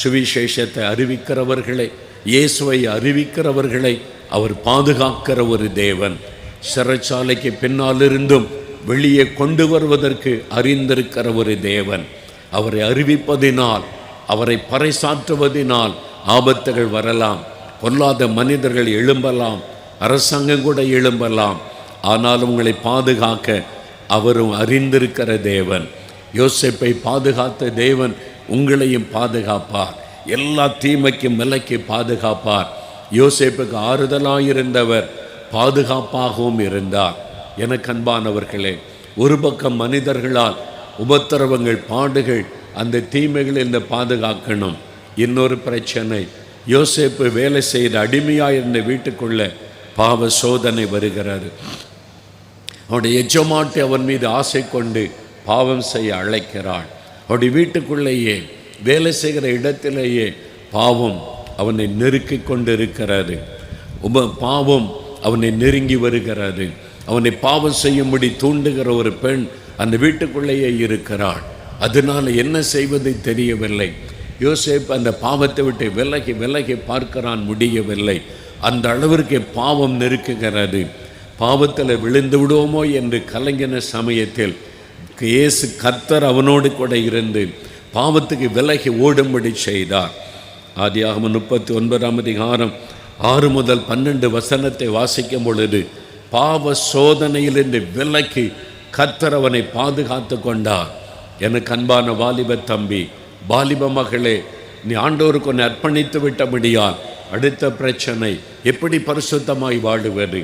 சுவிசேஷத்தை அறிவிக்கிறவர்களை, இயேசுவை அறிவிக்கிறவர்களை அவர் பாதுகாக்கிற ஒரு தேவன். சிறைச்சாலைக்கு பின்னாலிருந்தும் வெளியே கொண்டு வருவதற்கு அறிந்திருக்கிற ஒரு தேவன். அவரை அறிவிப்பதினால், அவரை பறைசாற்றுவதினால் ஆபத்துகள் வரலாம், பொல்லாத மனிதர்கள் எழும்பலாம், அரசாங்கம் கூட எழும்பலாம். ஆனால் உங்களை பாதுகாக்க அவரும் அறிந்திருக்கிற தேவன். யோசேப்பை பாதுகாத்த தேவன் உங்களையும் பாதுகாப்பார். எல்லா தீமைக்கும் விலக்கி பாதுகாப்பார். யோசேப்புக்கு ஆறுதலாயிருந்தவர் பாதுகாப்பாகவும் இருந்தார். எனக்கு அன்பானவர்களே, ஒரு பக்கம் மனிதர்களால் உபத்திரவங்கள், பாடுகள், அந்த தீமைகளில் பாதுகாக்கணும். இன்னொரு பிரச்சனை, யோசேப்பு வேலை செய்த அடிமையாக இருந்த வீட்டுக்குள்ள பாவ சோதனை வருகிறது. அவனுடைய எஜமாட்டி அவன் மீது ஆசை கொண்டு பாவம் செய்ய அழைக்கிறாள். அவனுடைய வீட்டுக்குள்ளேயே, வேலை செய்கிற இடத்திலேயே பாவம் அவனை நெருக்கி கொண்டு இருக்கிறது. பாவம் அவனை நெருங்கி வருகிறது. அவனை பாவம் செய்யும்படி தூண்டுகிற ஒரு பெண் அந்த வீட்டுக்குள்ளேயே இருக்கிறாள். அதனால் என்ன செய்வதை தெரியவில்லை. யோசேப்பு அந்த பாவத்தை விட்டு விலகி விலகி பார்க்கிறான், முடியவில்லை. அந்த அளவிற்கு பாவம் நெருக்குகிறது. பாவத்தில் விழுந்து விடுவோமோ என்று கலங்கின சமயத்தில் இயேசு கர்த்தர் அவனோடு கூட இருந்து பாவத்துக்கு விலகி ஓடும்படி செய்தார். ஆதியாகமம் 39ஆம் அதிகாரம் 6 முதல் 12 வசனத்தை வாசிக்கும் பொழுது, பாவ சோதனையிலிருந்து விலக்கி கர்த்தர் அவனை பாதுகாத்து கொண்டார். எனக்கு அன்பான வாலிப தம்பி, வாலிப மகளே, நீ ஆண்டவருக்கு ஒன்று அர்ப்பணித்து விட்டபடியால் அடுத்த பிரச்சனை எப்படி பரிசுத்தமாய் வாழுவது?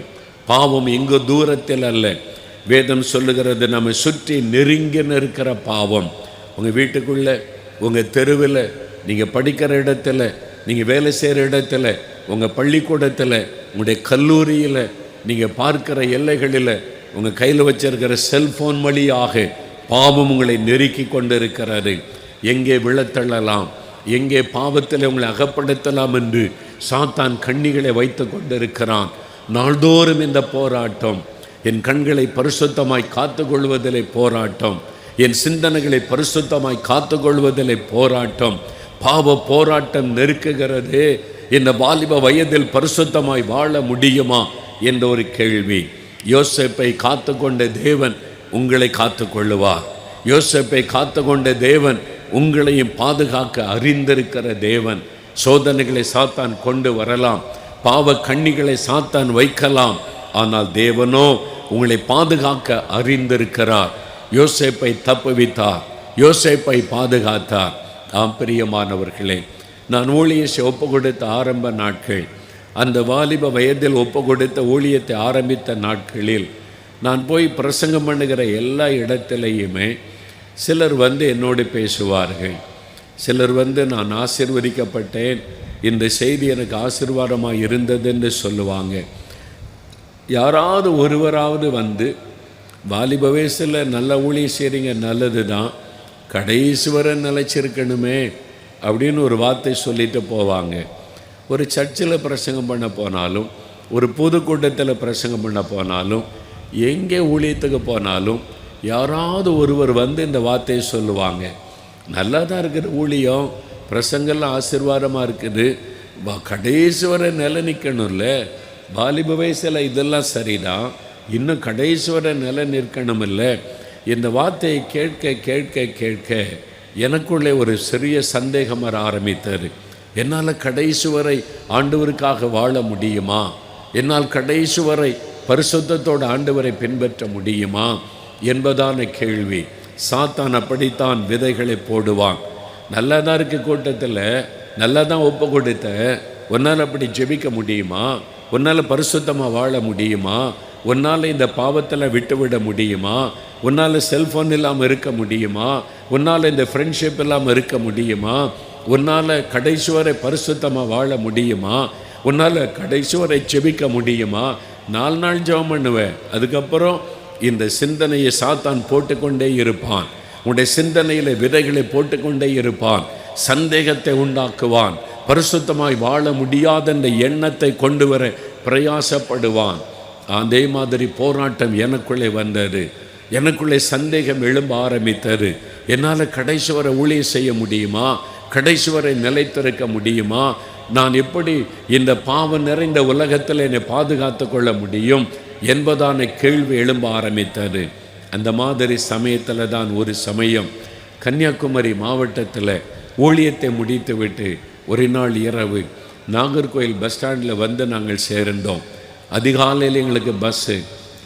பாவம் எங்கு தூரத்தில் அல்ல. வேதம் சொல்லுகிறது, நம்ம சுற்றி நெருங்கி நிற்கிற பாவம். உங்கள் வீட்டுக்குள்ளே, உங்கள் தெருவில், நீங்கள் படிக்கிற இடத்துல, நீங்கள் வேலை செய்கிற இடத்துல, உங்கள் பள்ளிக்கூடத்தில், உங்களுடைய கல்லூரியில், நீங்கள் பார்க்கிற எல்லைகளில், உங்கள் கையில் வச்சிருக்கிற செல்ஃபோன் வழியாக பாவம் உங்களை நெருக்கி கொண்டு இருக்கிறது. எங்கே விழத்தள்ளலாம், எங்கே பாவத்தில் உங்களை அகப்படுத்தலாம் என்று சாத்தான் கண்ணிகளை வைத்து கொண்டிருக்கிறான். நாள்தோறும் இந்த போராட்டம், என் கண்களை பரிசுத்தமாய் காத்து கொள்வதிலே போராட்டம், என் சிந்தனைகளை பரிசுத்தமாய் காத்து கொள்வதிலே போராட்டம், பாவ போராட்டம் நெருக்குகிறதே. இந்த வாலிப வயதில் பரிசுத்தமாய் வாழ முடியுமா என்ற ஒரு கேள்வி. யோசேப்பை காத்து கொண்ட தேவன் உங்களை காத்து கொள்ளுவார். யோசேப்பை காத்து கொண்ட தேவன் உங்களையும் பாதுகாக்க அறிந்திருக்கிற தேவன். சோதனைகளை சாத்தான் கொண்டு வரலாம், பாவ கண்ணிகளை சாத்தான் வைக்கலாம், ஆனால் தேவனோ உங்களை பாதுகாக்க அறிந்திருக்கிறார். யோசேப்பை தப்புவித்தார், யோசேப்பை பாதுகாத்தார். பிரியமானவர்களே, நான் ஊழியத்தை ஒப்பு கொடுத்த ஆரம்ப நாட்கள், அந்த வாலிப வயதில் ஒப்பு கொடுத்த ஊழியத்தை ஆரம்பித்த நாட்களில் நான் போய் பிரசங்கம் பண்ணுகிற எல்லா இடத்திலையுமே சிலர் என்னோடு பேசுவார்கள். சிலர் நான் ஆசீர்வதிக்கப்பட்டேன், இந்த செய்தி எனக்கு ஆசீர்வாதமாக இருந்தது என்று சொல்லுவாங்க. யாராவது ஒருவராவது வாலிப வயசில் நல்ல ஊழியம் செய்கிறீங்க, நல்லது தான், கடைசி வரை நிலைச்சிருக்கணுமே அப்படின்னு ஒரு வார்த்தை சொல்லிட்டு போவாங்க. ஒரு சர்ச்சில் பிரசங்கம் பண்ண போனாலும், ஒரு பொதுக்கூட்டத்தில் பிரசங்கம் பண்ண போனாலும், எங்கே ஊழியத்துக்கு போனாலும் யாராவது ஒருவர் இந்த வார்த்தையை சொல்லுவாங்க. நல்லா தான் இருக்குது ஊழியம், பிரசங்கெல்லாம் ஆசீர்வாதமாக இருக்குது, கடைசி வரை நிலை நிற்கணும்ல, வாலிப வயசில் இதெல்லாம் சரிதான், இன்னும் கடைசி வரை நிலை நிற்கணும் இல்லை. இந்த வார்த்தையை கேட்க கேட்க கேட்க எனக்குள்ளே ஒரு சிறிய சந்தேகம் வர ஆரம்பித்தது. என்னால் கடைசி வரை ஆண்டவருக்காக வாழ முடியுமா? என்னால் கடைசி வரை பரிசுத்தத்தோடு ஆண்டவரை பின்பற்ற முடியுமா என்பதான கேள்வி. சாத்தான் அப்படித்தான் விதைகளை போடுவான். நல்லா தான் இருக்க கூட்டத்தில், நல்லா தான் ஒப்பு கொடுத்த, உன்னால் அப்படி ஜெபிக்க முடியுமா? உன்னால் பரிசுத்தமாக வாழ முடியுமா? உன்னால் இந்த பாவத்தில் விட்டுவிட முடியுமா? உன்னால் செல்ஃபோன் இல்லாமல் இருக்க முடியுமா? உன்னால் இந்த ஃப்ரெண்ட்ஷிப் இல்லாமல் இருக்க முடியுமா? உன்னால் கடைசி வரை பரிசுத்தமாக வாழ முடியுமா? உன்னால் கடைசி வரை ஜெபிக்க முடியுமா? 4 நாள் ஜெபம் பண்ணுவேன், அதுக்கப்புறம் இந்த சிந்தனையை சாத்தான் போட்டுக்கொண்டே இருப்பான். உன்னுடைய சிந்தனையில் விதைகளை போட்டுக்கொண்டே இருப்பான், சந்தேகத்தை உண்டாக்குவான், பரிசுத்தமாய் வாழ முடியாத இந்த எண்ணத்தை கொண்டு வர பிரயாசப்படுவான். அதே மாதிரி போராட்டம் எனக்குள்ளே வந்தது, எனக்குள்ளே சந்தேகம் எழும்ப ஆரம்பித்தது. என்னால் கடைசி வரை ஊழியம் செய்ய முடியுமா? கடைசி வரை நிலைத்திருக்க முடியுமா? நான் எப்படி இந்த பாவம் நிறைந்த உலகத்தில் என்னை பாதுகாத்து கொள்ள முடியும் என்பதான கேள்வி எழும்ப ஆரம்பித்தது. அந்த மாதிரி சமயத்தில் தான் ஒரு சமயம் கன்னியாகுமரி மாவட்டத்தில் ஊழியத்தை முடித்துவிட்டு ஒரு நாள் இரவு நாகர்கோயில் பஸ் ஸ்டாண்டில் வந்து நாங்கள் சேர்ந்தோம். அதிகாலையில் எங்களுக்கு பஸ்ஸு,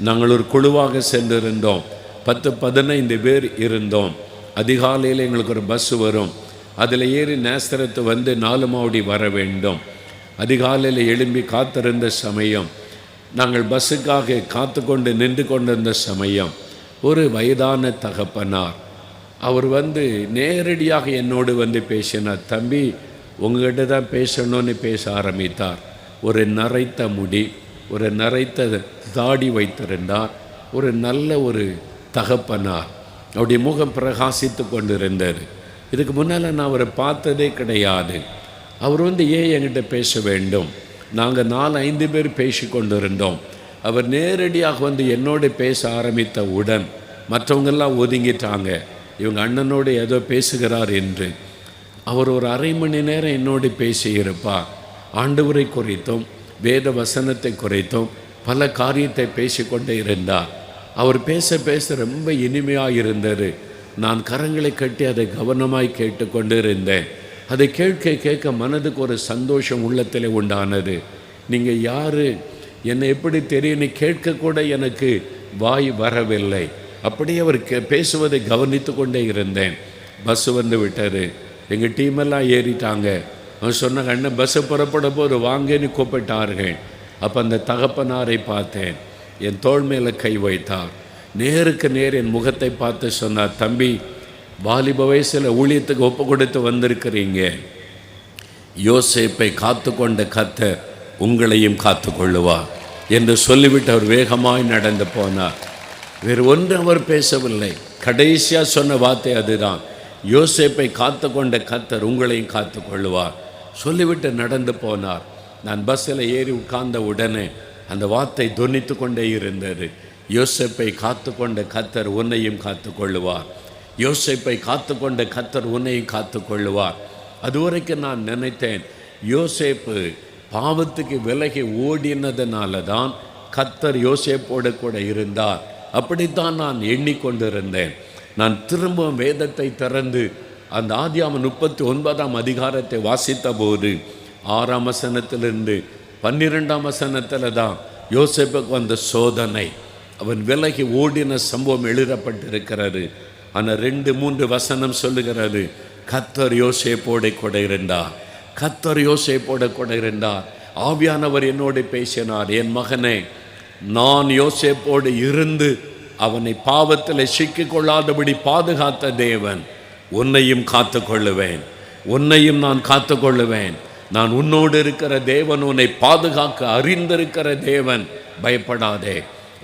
நாங்கள் ஒரு குழுவாக சென்றிருந்தோம். 10-15 பேர் இருந்தோம். அதிகாலையில் எங்களுக்கு ஒரு பஸ்ஸு வரும், அதில் ஏறி நேசரத்து வந்து 4 மாவடி வர வேண்டும். அதிகாலையில் எழும்பி காத்திருந்த சமயம், நாங்கள் பஸ்ஸுக்காக காத்து கொண்டு நின்று கொண்டிருந்த சமயம், ஒரு வயதான தகப்பனார் அவர் வந்து நேரடியாக என்னோடு வந்து பேசினார். தம்பி, உங்கள்கிட்ட தான் பேசணும்னு பேச ஆரம்பித்தார். ஒரு நரைத்த முடி, ஒரு நரைத்த தாடி வைத்திருந்தார். ஒரு நல்ல ஒரு தகப்பனார். அவருடைய முகம் பிரகாசித்து கொண்டிருந்தார். இதுக்கு முன்னால் நான் அவரை பார்த்ததே கிடையாது. அவர் வந்து ஏன் என்கிட்ட பேச வேண்டும்? நாங்கள் 4-5 பேர் பேசி கொண்டிருந்தோம். அவர் நேரடியாக வந்து என்னோடு பேச ஆரம்பித்த உடன் மற்றவங்கெல்லாம் ஒதுங்கிட்டாங்க. இவங்க அண்ணனோடு ஏதோ பேசுகிறார் என்று. அவர் ஒரு அரை மணி நேரம் என்னோடு பேசியிருப்பார். ஆண்டவரை குறித்தும் வேத வசனத்தை குறித்தும் பல காரியத்தை பேசிக்கொண்டே இருந்தார். அவர் பேச பேச ரொம்ப இனிமையாக இருந்தது. நான் கரங்களை கட்டி அதை கவனமாய் கேட்டுக்கொண்டு இருந்தேன். அதை கேட்க கேட்க மனதுக்கு ஒரு சந்தோஷம் உள்ளத்தில் உண்டானது. நீங்கள் யார், என்னை எப்படி தெரியும்னு கேட்கக்கூட எனக்கு வாய் வரவில்லை. அப்படியே அவர் பேசுவதை கவனித்து கொண்டே இருந்தேன். பஸ்ஸு வந்து விட்டார். எங்கள் டீமெல்லாம் ஏறிட்டாங்க. அவன் சொன்னாங்க, அண்ணன் பஸ்ஸை புறப்பட போது வாங்கன்னு கூப்பிட்டார்கள். அப்போ அந்த தகப்பனாரை பார்த்தேன். என் தோள் மேலே கை வைத்தார். நேருக்கு நேர் என் முகத்தை பார்த்து சொன்னார், தம்பி, வாலிப வயசில் ஊழியத்துக்கு ஒப்பு கொடுத்து வந்திருக்கிறீங்க. யோசேப்பை காத்து கொண்ட கர்த்தர் உங்களையும் காத்து கொள்ளுவார் என்று சொல்லிவிட்டு அவர் வேகமாய் நடந்து போனார். வேறு ஒன்று அவர் பேசவில்லை. கடைசியாக சொன்ன வார்த்தை அதுதான், யோசேப்பை காத்து கொண்ட கர்த்தர் உங்களையும் காத்து கொள்ளுவார். சொல்லிவிட்டு நடந்து போனார். நான் பஸ்ஸில் ஏறி உட்கார்ந்த உடனே அந்த வார்த்தை தொனித்து கொண்டே இருந்தது. யோசேப்பை காத்து கொண்ட கர்த்தர் உன்னையும் காத்து கொள்ளுவார். யோசேப்பை காத்து கொண்ட கர்த்தர் உன்னையும் காத்து கொள்ளுவார். அதுவரைக்கும் நான் நினைத்தேன், யோசேப்பு பாவத்துக்கு விலகி ஓடினதுனால தான் கர்த்தர் யோசேப்போடு கூட இருந்தார். அப்படித்தான் நான் எண்ணிக்கொண்டிருந்தேன். நான் திரும்பவும் வேதத்தை திறந்து அந்த ஆதியாகமம் 39ஆம் அதிகாரத்தை வாசித்த போது 6ஆம் வசனத்திலிருந்து 12ஆம் வசனத்தில் தான் யோசேப்புக்கு வந்த சோதனை, அவன் விலகி ஓடின சம்பவம் எழுதப்பட்டிருக்கிறது. ஆனால் 2-3 வசனம் சொல்லுகிறது, கர்த்தர் யோசேப்போடு கூட இருந்தார். கர்த்தர் யோசேப்போடு கூட இருந்தார். ஆவியானவர் என்னோடு பேசினார், என் மகனே, நான் யோசேப்போடு இருந்து அவனை பாவத்தில் சிக்கிக்கொள்ளாதபடி பாதுகாத்த தேவன் உன்னையும் காத்து கொள்ளுவேன். உன்னையும் நான் காத்து கொள்ளுவேன். நான் உன்னோடு இருக்கிற தேவன், உன்னை பாதுகாக்க அறிந்திருக்கிற தேவன். பயப்படாதே,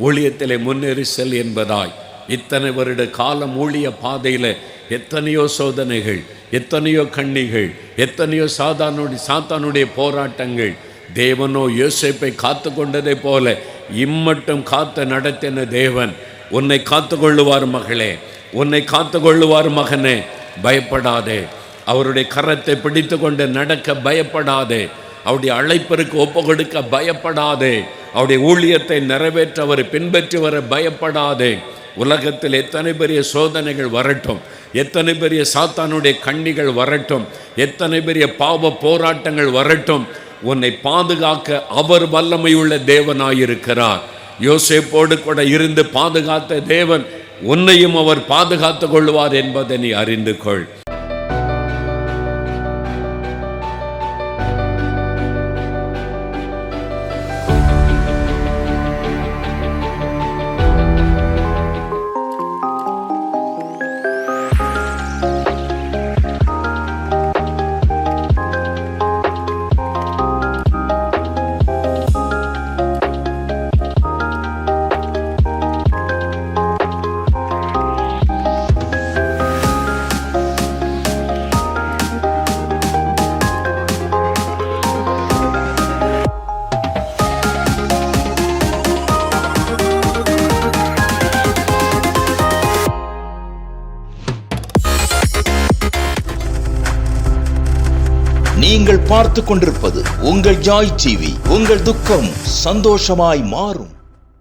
ஊழியத்திலே முன்னேறி செல் என்பதாய் இத்தனை வருட காலம் ஊழிய பாதையில் எத்தனையோ சோதனைகள், எத்தனையோ கண்ணிகள், எத்தனையோ சாத்தானுடைய போராட்டங்கள். தேவனோ யோசேப்பை காத்து கொண்டதை போல இம்மட்டும் காத்து நடத்தின தேவன் உன்னை காத்து கொள்ளுவார் மகளே, உன்னை காத்து கொள்ளுவார் மகனே. பயப்படாதே, அவருடைய கரத்தை பிடித்து கொண்டு நடக்க பயப்படாதே, அவருடைய அழைப்பிற்கு ஒப்பு கொடுக்க பயப்படாதே, அவருடைய ஊழியத்தை நிறைவேற்ற அவரை பின்பற்றி வர பயப்படாதே. உலகத்தில் எத்தனை பெரிய சோதனைகள் வரட்டும், எத்தனை பெரிய சாத்தானுடைய கண்ணிகள் வரட்டும், எத்தனை பெரிய பாவ போராட்டங்கள் வரட்டும், உன்னை பாதுகாக்க அவர் வல்லமையுள்ள தேவனாயிருக்கிறார். யோசேப்போடு கூட இருந்து பாதுகாத்த தேவன் உன்னையும் அவர் பாதுகாத்து கொள்வார் என்பதை நீ அறிந்து கொள். நீங்கள் பார்த்து கொண்டிருப்பது உங்கள் ஜாய் டிவி. உங்கள் துக்கம் சந்தோஷமாய் மாறும்.